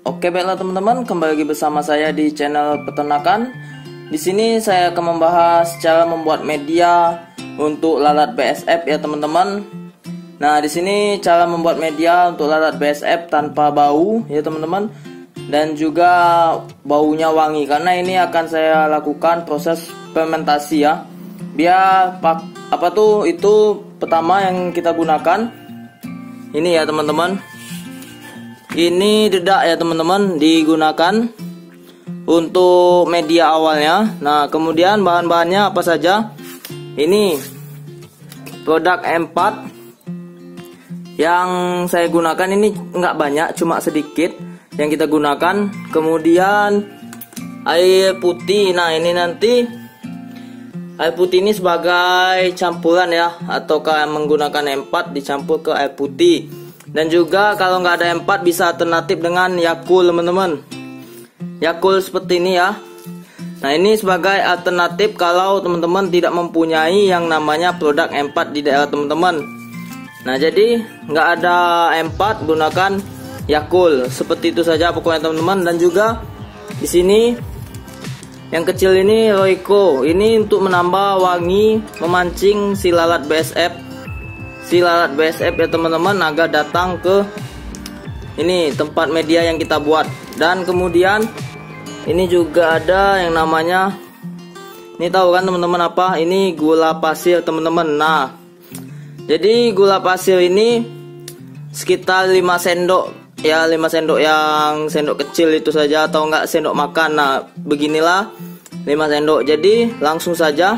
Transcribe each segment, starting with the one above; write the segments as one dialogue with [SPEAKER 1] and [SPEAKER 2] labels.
[SPEAKER 1] Oke, baiklah teman-teman, kembali lagi bersama saya di channel peternakan. Di sini saya akan membahas cara membuat media untuk lalat BSF ya teman-teman. Nah, di sini cara membuat media untuk lalat BSF tanpa bau ya teman-teman, dan juga baunya wangi, karena ini akan saya lakukan proses fermentasi ya. Biar itu pertama yang kita gunakan ini ya teman-teman. Ini dedak ya teman-teman, digunakan untuk media awalnya. Nah, kemudian bahan-bahannya apa saja? Ini produk M4 yang saya gunakan, ini nggak banyak, cuma sedikit yang kita gunakan. Kemudian air putih. Nah, ini nanti air putih ini sebagai campuran ya, ataukah menggunakan M4 dicampur ke air putih. Dan juga kalau nggak ada M4 bisa alternatif dengan Yakult teman-teman. Yakult seperti ini ya. Nah, ini sebagai alternatif kalau teman-teman tidak mempunyai yang namanya produk M4 di daerah teman-teman. Nah, jadi nggak ada M4, gunakan Yakult. Seperti itu saja pokoknya teman-teman. Dan juga di sini yang kecil ini Royco. Ini untuk menambah wangi, memancing si lalat BSF. Si lalat BSF ya teman-teman, agar datang ke ini tempat media yang kita buat. Dan kemudian ini juga ada yang namanya, ini tahu kan teman-teman apa? Ini gula pasir teman-teman. Nah, jadi gula pasir ini sekitar 5 sendok ya, 5 sendok yang sendok kecil itu saja, atau enggak sendok makan. Nah, beginilah 5 sendok. Jadi langsung saja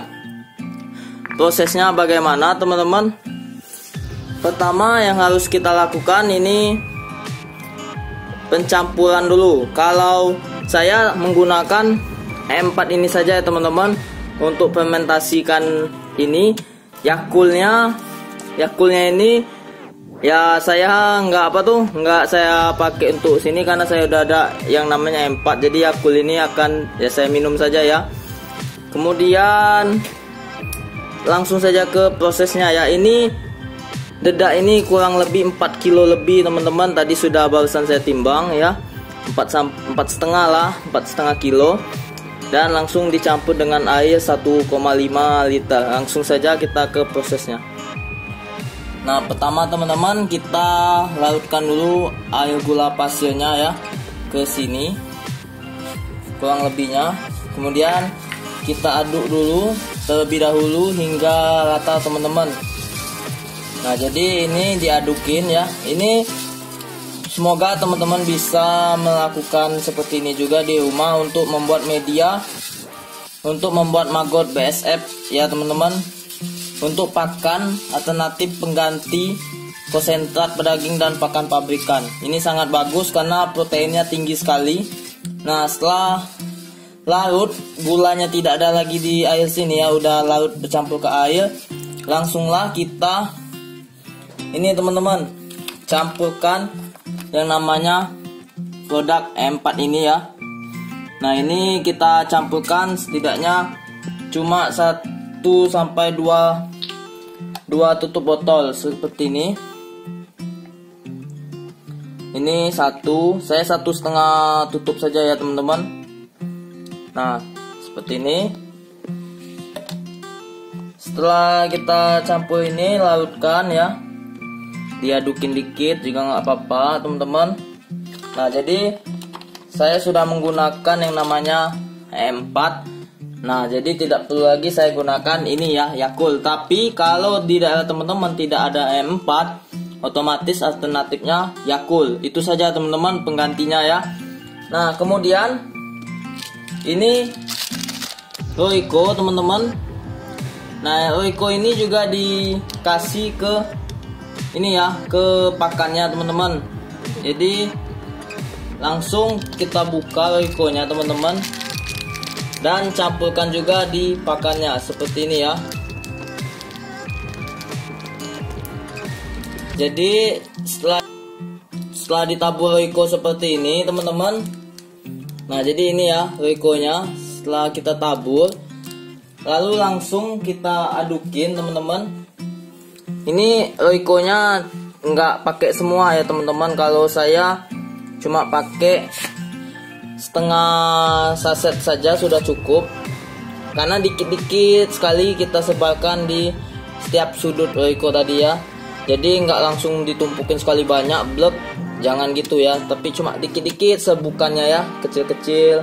[SPEAKER 1] prosesnya bagaimana teman-teman. Pertama yang harus kita lakukan ini pencampuran dulu. Kalau saya menggunakan M4 ini saja ya teman-teman untuk fermentasikan ini. Yakultnya ini ya saya nggak saya pakai untuk sini, karena saya udah ada yang namanya M4. Jadi Yakult ini akan ya saya minum saja ya. Kemudian langsung saja ke prosesnya ya. Ini dedak ini kurang lebih 4 kilo lebih teman-teman. Tadi sudah barusan saya timbang ya, 4,5 lah, 4,5 kilo. Dan langsung dicampur dengan air 1,5 liter. Langsung saja kita ke prosesnya. Nah, pertama teman-teman kita larutkan dulu air gula pasirnya ya ke sini, kurang lebihnya. Kemudian kita aduk dulu terlebih dahulu hingga rata teman-teman. Nah, jadi ini diadukin ya. Ini semoga teman-teman bisa melakukan seperti ini juga di rumah untuk membuat media untuk membuat maggot BSF ya teman-teman. Untuk pakan alternatif pengganti konsentrat pedaging dan pakan pabrikan. Ini sangat bagus karena proteinnya tinggi sekali. Nah, setelah larut, gulanya tidak ada lagi di air sini ya, udah larut bercampur ke air. Langsunglah kita ini teman-teman campurkan yang namanya produk M4 ini ya. Nah, ini kita campurkan setidaknya cuma 1 sampai 2 tutup botol seperti ini. Ini saya 1,5 tutup saja ya teman-teman. Nah, seperti ini. Setelah kita campur ini, larutkan ya, diadukin dikit juga nggak apa-apa teman-teman. Nah, jadi saya sudah menggunakan yang namanya M4. Nah, jadi tidak perlu lagi saya gunakan ini ya, Yakult. Tapi kalau di daerah teman-teman tidak ada M4, otomatis alternatifnya Yakult. Itu saja teman-teman penggantinya ya. Nah, kemudian ini Royco teman-teman. Nah, Royco ini juga dikasih ke ini ya, ke pakannya teman-teman. Jadi langsung kita buka Royco-nya teman-teman, dan campurkan juga di pakannya seperti ini ya. Jadi setelah ditabur Royco seperti ini teman-teman. Nah, jadi ini ya Royco-nya setelah kita tabur, lalu langsung kita adukin teman-teman. Ini Royco-nya nggak pakai semua ya teman-teman. Kalau saya cuma pakai setengah saset saja sudah cukup, karena dikit-dikit sekali kita sebarkan di setiap sudut Royco tadi ya. Jadi nggak langsung ditumpukin sekali banyak blek, jangan gitu ya, tapi cuma dikit-dikit sebukannya ya, kecil-kecil.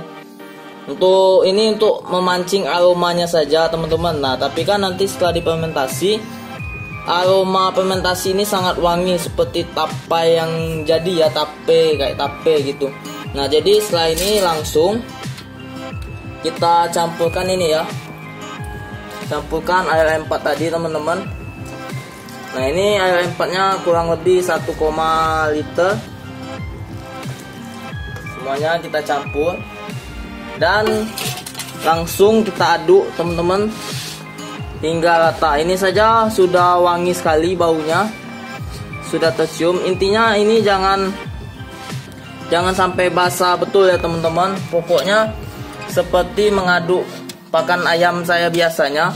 [SPEAKER 1] Untuk ini untuk memancing aromanya saja teman-teman. Nah tapi kan nanti setelah difermentasi, aroma fermentasi ini sangat wangi seperti tape yang jadi ya, tape kayak tape gitu. Nah jadi setelah ini langsung kita campurkan ini ya, campurkan air empat tadi teman-teman. Nah ini air empatnya kurang lebih 1, liter. Semuanya kita campur dan langsung kita aduk teman-teman hingga rata. Ini saja sudah wangi sekali, baunya sudah tercium. Intinya ini jangan sampai basah betul ya teman-teman. Pokoknya seperti mengaduk pakan ayam saya biasanya,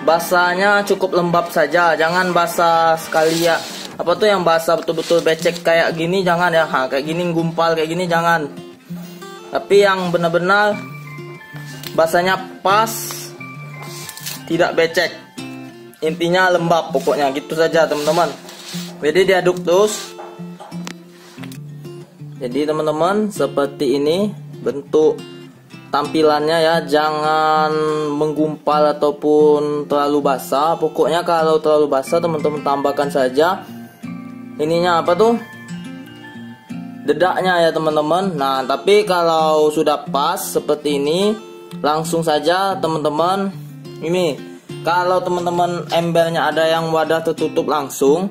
[SPEAKER 1] basahnya cukup lembab saja, jangan basah sekali ya. Apa tuh yang basah betul-betul becek kayak gini jangan ya, kayak gini gumpal kayak gini jangan. Tapi yang benar-benar basahnya pas, tidak becek, intinya lembab pokoknya gitu saja teman-teman. Jadi diaduk terus. Jadi teman-teman seperti ini bentuk tampilannya ya, jangan menggumpal ataupun terlalu basah. Pokoknya kalau terlalu basah teman-teman tambahkan saja ininya apa tuh, dedaknya ya teman-teman. Nah tapi kalau sudah pas seperti ini langsung saja teman-teman. Ini kalau teman-teman embernya ada yang wadah tertutup langsung,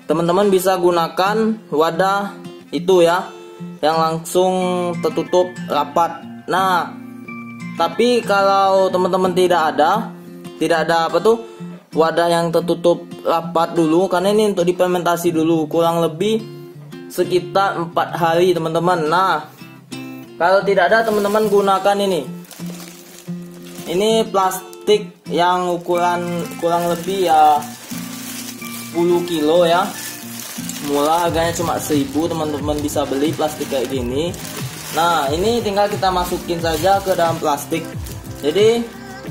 [SPEAKER 1] teman-teman bisa gunakan wadah itu ya, yang langsung tertutup rapat. Nah tapi kalau teman-teman tidak ada apa tuh wadah yang tertutup rapat dulu, karena ini untuk difermentasi dulu kurang lebih sekitar 4 hari teman-teman. Nah kalau tidak ada teman-teman gunakan ini plastik yang ukuran kurang lebih ya 10 kilo ya, murah, harganya cuma 1000, teman-teman bisa beli plastik kayak gini. Nah ini tinggal kita masukin saja ke dalam plastik. Jadi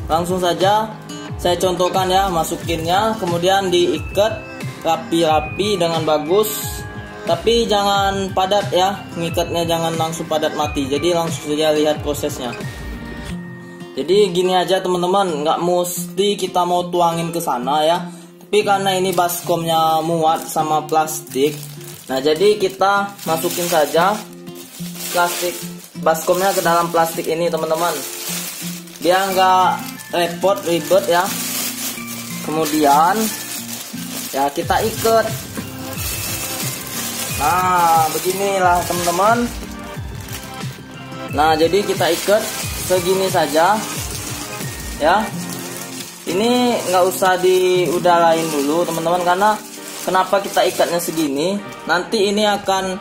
[SPEAKER 1] langsung saja saya contohkan ya, masukinnya kemudian diikat rapi-rapi dengan bagus, tapi jangan padat ya, ngikatnya jangan langsung padat mati. Jadi langsung saja lihat prosesnya. Jadi gini aja teman-teman, nggak mesti kita mau tuangin ke sana ya, tapi karena ini baskomnya muat sama plastik, nah jadi kita masukin saja plastik baskomnya ke dalam plastik ini teman-teman, biar nggak repot ribet ya. Kemudian ya kita ikat. Nah beginilah teman-teman. Nah jadi kita ikat segini saja ya. Ini nggak usah diudarain dulu teman-teman, karena kenapa kita ikatnya segini, nanti ini akan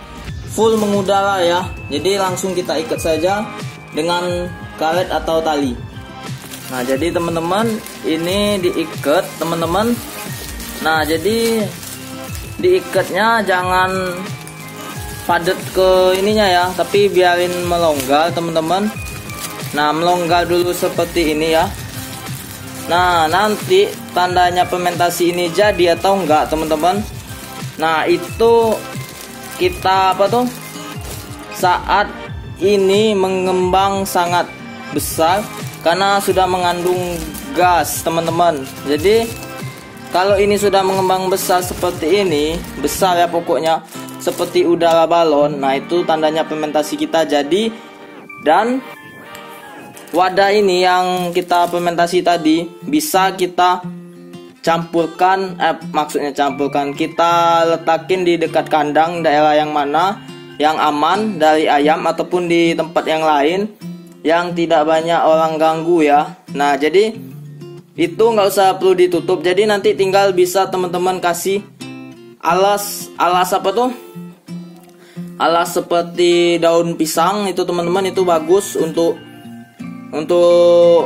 [SPEAKER 1] full mengudara ya. Jadi langsung kita ikat saja dengan karet atau tali. Nah jadi teman-teman ini diikat teman-teman. Nah jadi diikatnya jangan padat ke ininya ya, tapi biarin melonggar teman-teman. Nah melonggar dulu seperti ini ya. Nah nanti tandanya fermentasi ini jadi atau enggak teman-teman, nah itu kita apa tuh, saat ini mengembang sangat besar karena sudah mengandung gas teman-teman. Jadi kalau ini sudah mengembang besar seperti ini, besar ya pokoknya seperti udara balon, nah itu tandanya fermentasi kita jadi. Dan wadah ini yang kita fermentasi tadi bisa kita campurkan, maksudnya campurkan, kita letakin di dekat kandang daerah yang mana yang aman dari ayam ataupun di tempat yang lain yang tidak banyak orang ganggu ya. Nah jadi itu nggak usah perlu ditutup, jadi nanti tinggal bisa teman-teman kasih alas apa tuh, alas seperti daun pisang itu teman-teman, itu bagus untuk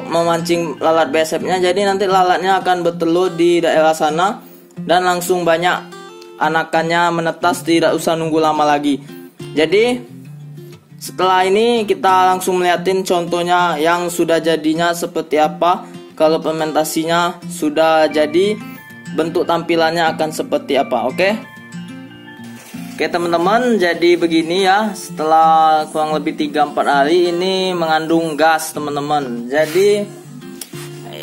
[SPEAKER 1] memancing lalat besepnya. Jadi nanti lalatnya akan bertelur di daerah sana dan langsung banyak anakannya menetas, tidak usah nunggu lama lagi. Jadi setelah ini kita langsung melihatin contohnya yang sudah jadinya seperti apa. Kalau fermentasinya sudah jadi, bentuk tampilannya akan seperti apa. Oke teman-teman, jadi begini ya. Setelah kurang lebih 3-4 hari ini mengandung gas teman-teman. Jadi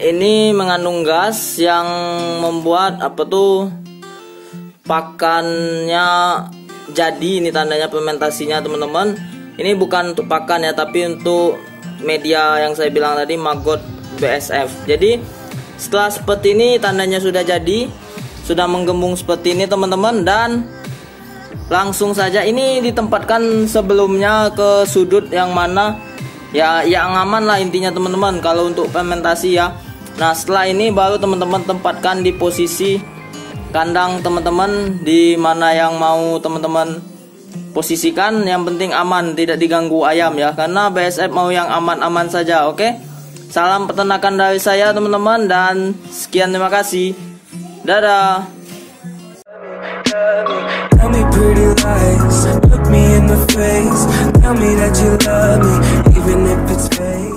[SPEAKER 1] ini mengandung gas yang membuat pakannya jadi. Ini tandanya fermentasinya teman-teman. Ini bukan untuk pakan ya, tapi untuk media yang saya bilang tadi, maggot BASF. Jadi setelah seperti ini tandanya sudah jadi, sudah menggembung seperti ini teman-teman. Dan langsung saja ini ditempatkan sebelumnya ke sudut yang mana ya yang aman lah intinya teman-teman kalau untuk fermentasi ya. Nah setelah ini baru teman-teman tempatkan di posisi kandang teman-teman, di mana yang mau teman-teman posisikan. Yang penting aman, tidak diganggu ayam ya, karena BASF mau yang aman-aman saja. Oke, salam peternakan dari saya teman-teman, dan sekian, terima kasih, dadah.
[SPEAKER 2] Tell me pretty lies, look me in the face, tell me that you love me, even if it's fake.